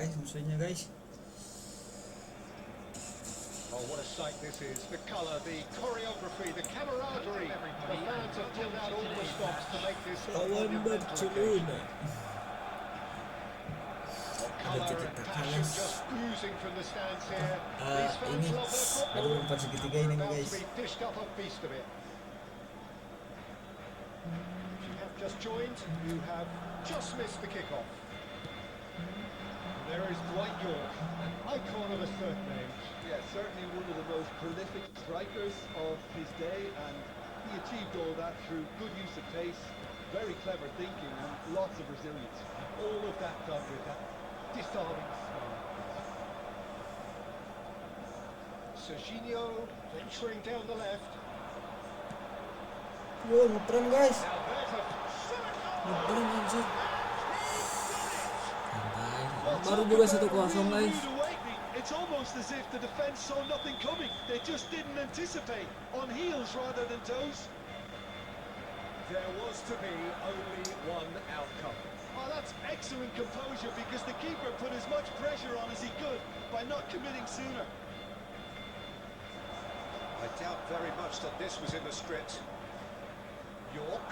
guys, musuhnya guys. Oh, what a sight this is. The colour, the choreography, the camaraderie. The fans have pulled out all the stops to make this a monumental occasion. Colour and passion just oozing from the stands here. These fans love their football. We're about to be dished up a feast of it. If you have just joined, you have just missed the kickoff. There is Dwight York, an icon of a certain age. Yeah, certainly one of the most prolific strikers of his day, and he achieved all that through good use of pace, very clever thinking, and lots of resilience. All of that done with that disarming smile. Serginho venturing down the left. Yo, ngeprem guys. Now there's a Ngeprem anjir. Baru juga 1-0 guys. It's almost as if the defence saw nothing coming. They just didn't anticipate. On heels rather than toes. There was to be only one outcome. Oh, that's excellent composure, because the keeper put as much pressure on as he could by not committing sooner. I doubt very much that this was in the script. York.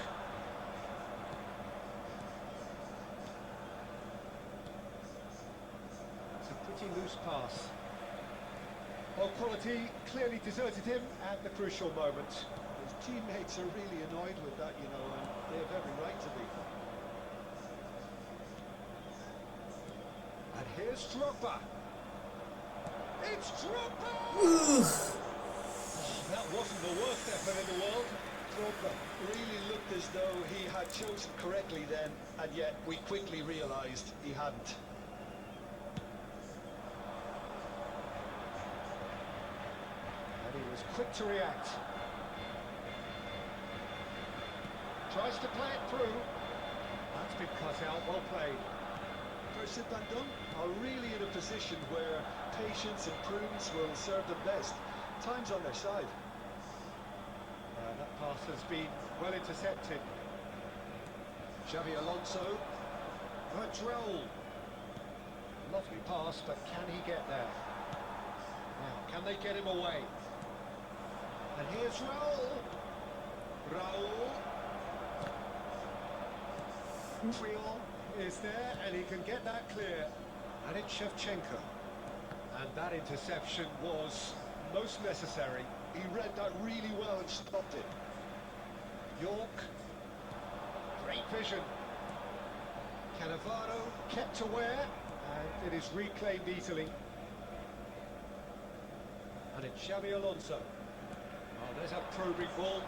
It's a pretty loose pass. Well, quality clearly deserted him at the crucial moment. His teammates are really annoyed with that, you know, and they have every right to be. And here's Drogba. It's Drogba! That wasn't the worst effort in the world. Drogba really looked as though he had chosen correctly then, and yet we quickly realised he hadn't. And he was quick to react. Tries to play it through. That's been cut out, well played. St. Bandung are really in a position where patience and prudence will serve them best. Time's on their side. That pass has been well intercepted. Xavi Alonso. Madrell. Lovely pass, but can he get there? Now, can they get him away? And here's Raul. Raul. Triol is there, and he can get that clear. And it's Shevchenko. And that interception was most necessary. He read that really well and stopped it. York. Great vision. Cannavaro kept aware, and it is reclaimed easily. And it's Xavi Alonso. Oh, there's a probing ball.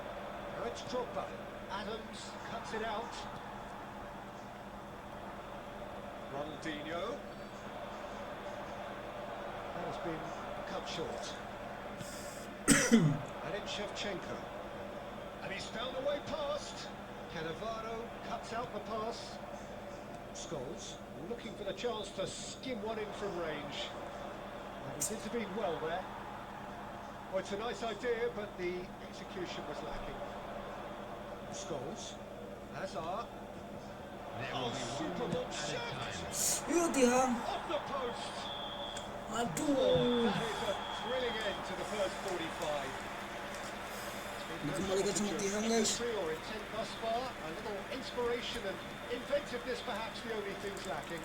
Now it's Drogba. Adams cuts it out. Ronaldinho. That has been cut short. And it's Shevchenko. And he's found a way past. Cannavaro cuts out the pass. Scholes looking for the chance to skim one in from range. And he intervened well there. Well, it's a nice idea, but the execution was lacking. Scholes. Hazard. Oh, super ball shot! Yuk tiang. Off the post! Aduh. That is a thrilling end to the first 45. Dikembalikan sama tiang guys. Or intent thus far, a little inspiration and inventiveness perhaps the only things lacking.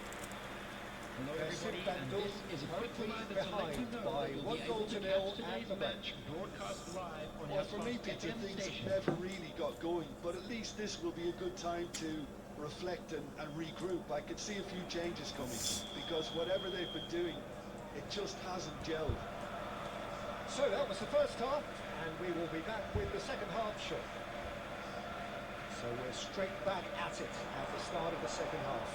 Hello everybody, and this is a quick reminder to let you know that you'll be able to catch today's match broadcast live on Well, your for me, Peter, Konten things station. never really got going, but at least this will be a good time to reflect and regroup. I could see a few changes coming, because whatever they've been doing, it just hasn't gelled. So that was the first half, and we will be back with the second half shortly. So we're straight back at it at the start of the second half.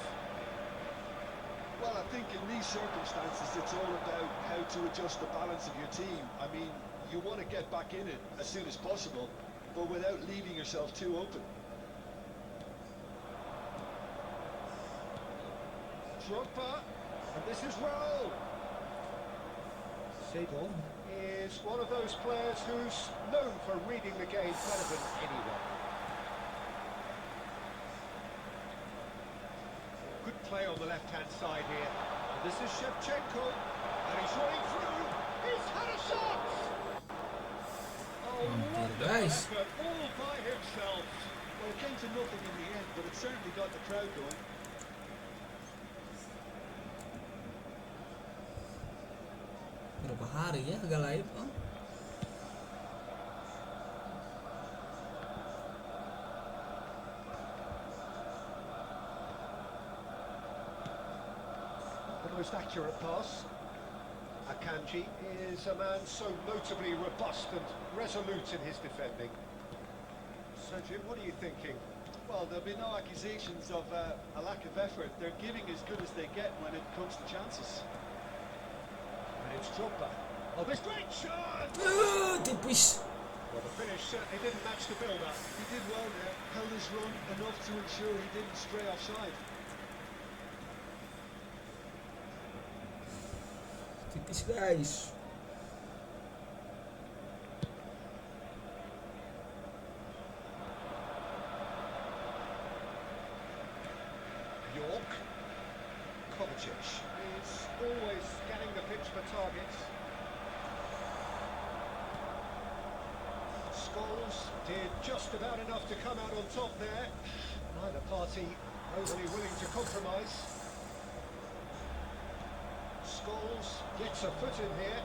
Well, I think in these circumstances, it's all about how to adjust the balance of your team. I mean, you want to get back in it as soon as possible, but without leaving yourself too open. Drogba, and this is Raul. Seidel is one of those players who's known for reading the game better than anyone. Good play on the left-hand side here. And This is Shevchenko, and he's running through. He's had a shot. Oh, wonderful guys. effort, all by himself. Well, it came to nothing in the end, but it certainly got the crowd going. Berapa hari ya agak live, oh? The most accurate pass. Akanji is a man so notably robust and resolute in his defending. So Jim, what are you thinking? Well, there'll be no accusations of a lack of effort. They're giving as good as they get when it comes to chances. And it's Drogba. Oh, this great shot! Tipis. Well, the finish certainly didn't match the build-up. He did well there, held his run enough to ensure he didn't stray offside. Tipis guys. York. Kovacic is always scanning the pitch for targets. Scholes did just about enough to come out on top there. Neither party overly willing to compromise. Scholes gets a foot in here.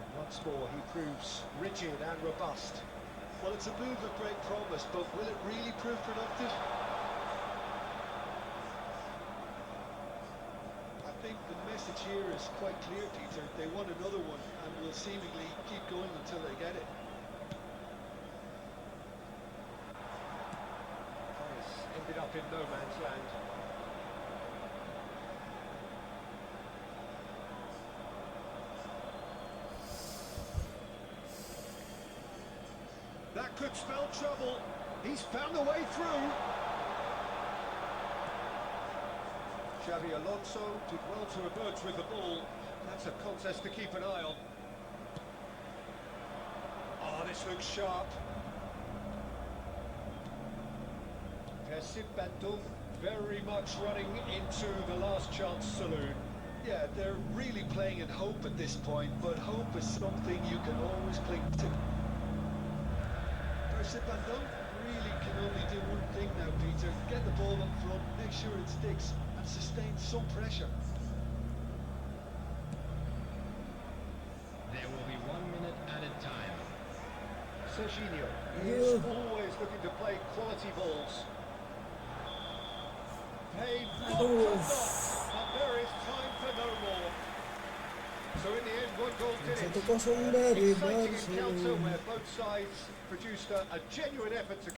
And once more he proves rigid and robust. Well, it's a move of great promise, but will it really prove productive? I think the message here is quite clear, Peter. They want another one and will seemingly keep going until they get it. Paris ended up in no man's land. That could spell trouble. He's found a way through. Xavi Alonso did well to emerge with the ball. That's a contest to keep an eye on. Oh, this looks sharp. Bandung very much running into the last chance saloon. Yeah, they're really playing in hope at this point, but hope is something you can always cling to. Bandung really can only do one thing now, Peter. Get the ball up front, make sure it sticks, and sustain some pressure. There will be 1 minute added time. Serginho is always looking to play quality balls. Paid not for not, but there is time for no more. So in the end, one goal did it. 1-0 dari Exciting encounter Barcelona. where both sides produced a genuine effort to